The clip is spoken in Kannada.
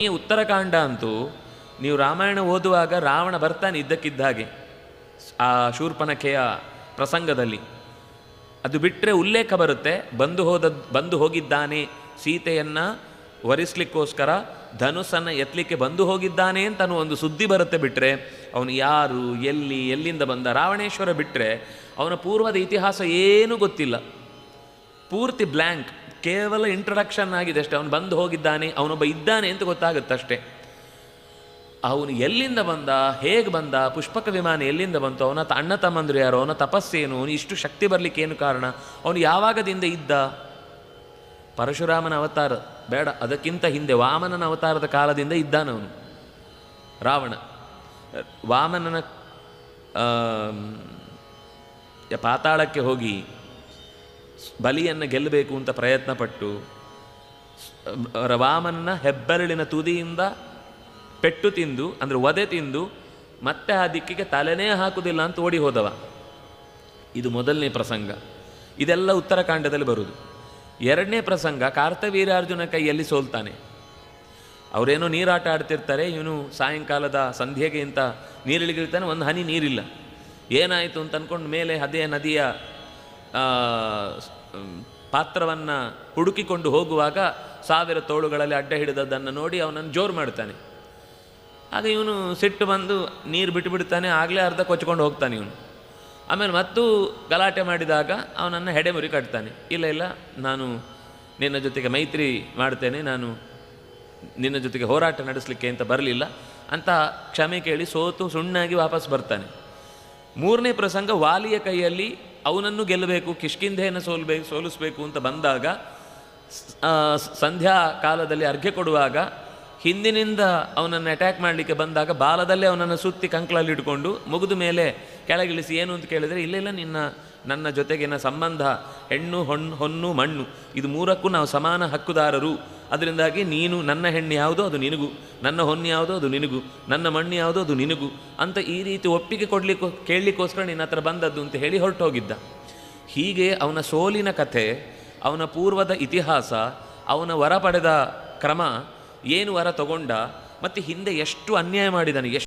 ಈ ಉತ್ತರಕಾಂಡ ಅಂತೂ ನೀವು ರಾಮಾಯಣ ಓದುವಾಗ ರಾವಣ ಬರ್ತಾನೆ ಇದ್ದಕ್ಕಿದ್ದ ಹಾಗೆ ಆ ಶೂರ್ಪನಖೆಯ ಪ್ರಸಂಗದಲ್ಲಿ. ಅದು ಬಿಟ್ಟರೆ ಉಲ್ಲೇಖ ಬರುತ್ತೆ, ಬಂದು ಹೋಗಿದ್ದಾನೆ ಸೀತೆಯನ್ನು ವರಿಸ್ಲಿಕ್ಕೋಸ್ಕರ, ಧನುಸ್ಸನ್ನು ಎತ್ತಲಿಕ್ಕೆ ಬಂದು ಹೋಗಿದ್ದಾನೆ ಅಂತ ಒಂದು ಸುದ್ದಿ ಬರುತ್ತೆ. ಬಿಟ್ಟರೆ ಅವನು ಯಾರು, ಎಲ್ಲಿಂದ ಬಂದ, ರಾವಣೇಶ್ವರ ಬಿಟ್ಟರೆ ಅವನ ಪೂರ್ವದ ಇತಿಹಾಸ ಏನೂ ಗೊತ್ತಿಲ್ಲ. ಪೂರ್ತಿ ಬ್ಲ್ಯಾಂಕ್, ಕೇವಲ ಇಂಟ್ರಡಕ್ಷನ್ ಆಗಿದೆ ಅಷ್ಟೇ. ಅವನು ಬಂದು ಹೋಗಿದ್ದಾನೆ, ಅವನೊಬ್ಬ ಇದ್ದಾನೆ ಅಂತ ಗೊತ್ತಾಗುತ್ತಷ್ಟೇ. ಅವನು ಎಲ್ಲಿಂದ ಬಂದ, ಹೇಗೆ ಬಂದ, ಪುಷ್ಪಕ ವಿಮಾನ ಎಲ್ಲಿಂದ ಬಂತು, ಅವನ ಅಣ್ಣ ತಮ್ಮಂದ್ರು ಯಾರು, ಅವನ ತಪಸ್ಸೇನು, ಅವನು ಇಷ್ಟು ಶಕ್ತಿ ಬರಲಿಕ್ಕೆ ಏನು ಕಾರಣ, ಅವನು ಯಾವಾಗದಿಂದ ಇದ್ದ. ಪರಶುರಾಮನ ಅವತಾರ ಬೇಡ, ಅದಕ್ಕಿಂತ ಹಿಂದೆ ವಾಮನನ ಅವತಾರದ ಕಾಲದಿಂದ ಇದ್ದಾನವನು ರಾವಣ. ವಾಮನನ ಪಾತಾಳಕ್ಕೆ ಹೋಗಿ ಬಲಿಯನ್ನು ಗೆಲ್ಲಬೇಕು ಅಂತ ಪ್ರಯತ್ನಪಟ್ಟು ವಾಮನನ ಹೆಬ್ಬೆರಳಿನ ತುದಿಯಿಂದ ಪೆಟ್ಟು ತಿಂದು, ಅಂದರೆ ವಧೆ ತಿಂದು, ಮತ್ತೆ ಆ ದಿಕ್ಕಿಗೆ ತಲೆನೇ ಹಾಕುವುದಿಲ್ಲ ಅಂತ ಓಡಿ ಹೋದವ. ಇದು ಮೊದಲನೇ ಪ್ರಸಂಗ. ಇದೆಲ್ಲ ಉತ್ತರಕಾಂಡದಲ್ಲಿ ಬರುವುದು. ಎರಡನೇ ಪ್ರಸಂಗ, ಕಾರ್ತವೀರ್ಯಾರ್ಜುನ ಕೈಯಲ್ಲಿ ಸೋಲ್ತಾನೆ. ಅವರೇನೋ ನೀರಾಟ ಆಡ್ತಿರ್ತಾರೆ, ಇವನು ಸಾಯಂಕಾಲದ ಸಂಧ್ಯೆಗೆ ಅಂತ ನೀರಿಳಿಗಿರ್ತಾನೆ, ಒಂದು ಹನಿ ನೀರಿಲ್ಲ. ಏನಾಯಿತು ಅಂತ ಅಂದ್ಕೊಂಡು ಮೇಲೆ ಅದೇ ನದಿಯ ಪಾತ್ರವನ್ನು ಹುಡುಕಿಕೊಂಡು ಹೋಗುವಾಗ 1000 ತೋಳುಗಳಲ್ಲಿ ಅಡ್ಡ ಹಿಡಿದದ್ದನ್ನು ನೋಡಿ ಅವನನ್ನು ಜೋರು ಮಾಡ್ತಾನೆ. ಆಗ ಇವನು ಸಿಟ್ಟು ಬಂದು ನೀರು ಬಿಟ್ಟುಬಿಡ್ತಾನೆ, ಆಗಲೇ ಅರ್ಧ ಕೊಚ್ಕೊಂಡು ಹೋಗ್ತಾನೆ ಇವನು. ಆಮೇಲೆ ಮತ್ತೂ ಗಲಾಟೆ ಮಾಡಿದಾಗ ಅವನನ್ನು ಹೆಡೆಮುರಿ ಕಟ್ತಾನೆ. ಇಲ್ಲ, ನಾನು ನಿನ್ನ ಜೊತೆಗೆ ಮೈತ್ರಿ ಮಾಡ್ತೇನೆ, ನಾನು ನಿನ್ನ ಜೊತೆಗೆ ಹೋರಾಟ ನಡೆಸಲಿಕ್ಕೆ ಅಂತ ಬರಲಿಲ್ಲ ಅಂತ ಕ್ಷಮೆ ಕೇಳಿ ಸೋತು ಸುಣ್ಣಾಗಿ ವಾಪಸ್ ಬರ್ತಾನೆ. ಮೂರನೇ ಪ್ರಸಂಗ, ವಾಲಿಯ ಕೈಯಲ್ಲಿ ಅವನನ್ನು ಗೆಲ್ಲಬೇಕು, ಕಿಷ್ಕಿಂಧೆಯನ್ನು ಸೋಲಿಸಬೇಕು ಅಂತ ಬಂದಾಗ, ಸಂಧ್ಯಾ ಕಾಲದಲ್ಲಿ ಅರ್ಘ್ಯ ಕೊಡುವಾಗ ಹಿಂದಿನಿಂದ ಅವನನ್ನು ಅಟ್ಯಾಕ್ ಮಾಡಲಿಕ್ಕೆ ಬಂದಾಗ ಬಾಲದಲ್ಲೇ ಅವನನ್ನು ಸುತ್ತಿ ಕಂಕಳಲ್ಲಿ ಇಟ್ಕೊಂಡು ಮುಗಿದ ಮೇಲೆ ಕೆಳಗಿಳಿಸಿ ಏನು ಅಂತ ಕೇಳಿದರೆ, ಇಲ್ಲ ನನ್ನ ಜೊತೆಗಿನ ಸಂಬಂಧ ಹೆಣ್ಣು ಹೊನ್ನು ಮಣ್ಣು, ಇದು ಮೂರಕ್ಕೂ ನಾವು ಸಮಾನ ಹಕ್ಕುದಾರರು. ಅದರಿಂದಾಗಿ ನೀನು, ನನ್ನ ಹೆಣ್ಣು ಯಾವುದೋ ಅದು ನಿನಗೂ, ನನ್ನ ಹೊನ್ನು ಯಾವುದೋ ಅದು ನಿನಗೂ, ನನ್ನ ಮಣ್ಣು ಯಾವುದೋ ಅದು ನಿನಗೂ ಅಂತ ಈ ರೀತಿ ಒಪ್ಪಿಗೆ ಕೇಳಲಿಕ್ಕೋಸ್ಕರ ನಿನ್ನ ಹತ್ರ ಬಂದದ್ದು ಅಂತ ಹೇಳಿ ಹೊರಟೋಗಿದ್ದ. ಹೀಗೆ ಅವನ ಸೋಲಿನ ಕಥೆ, ಅವನ ಪೂರ್ವದ ಇತಿಹಾಸ, ಅವನ ವರ ಪಡೆದ ಕ್ರಮ, ಏನು ವರ ತಗೊಂಡ, ಮತ್ತು ಹಿಂದೆ ಎಷ್ಟು ಅನ್ಯಾಯ ಮಾಡಿದ್ದಾನೆ,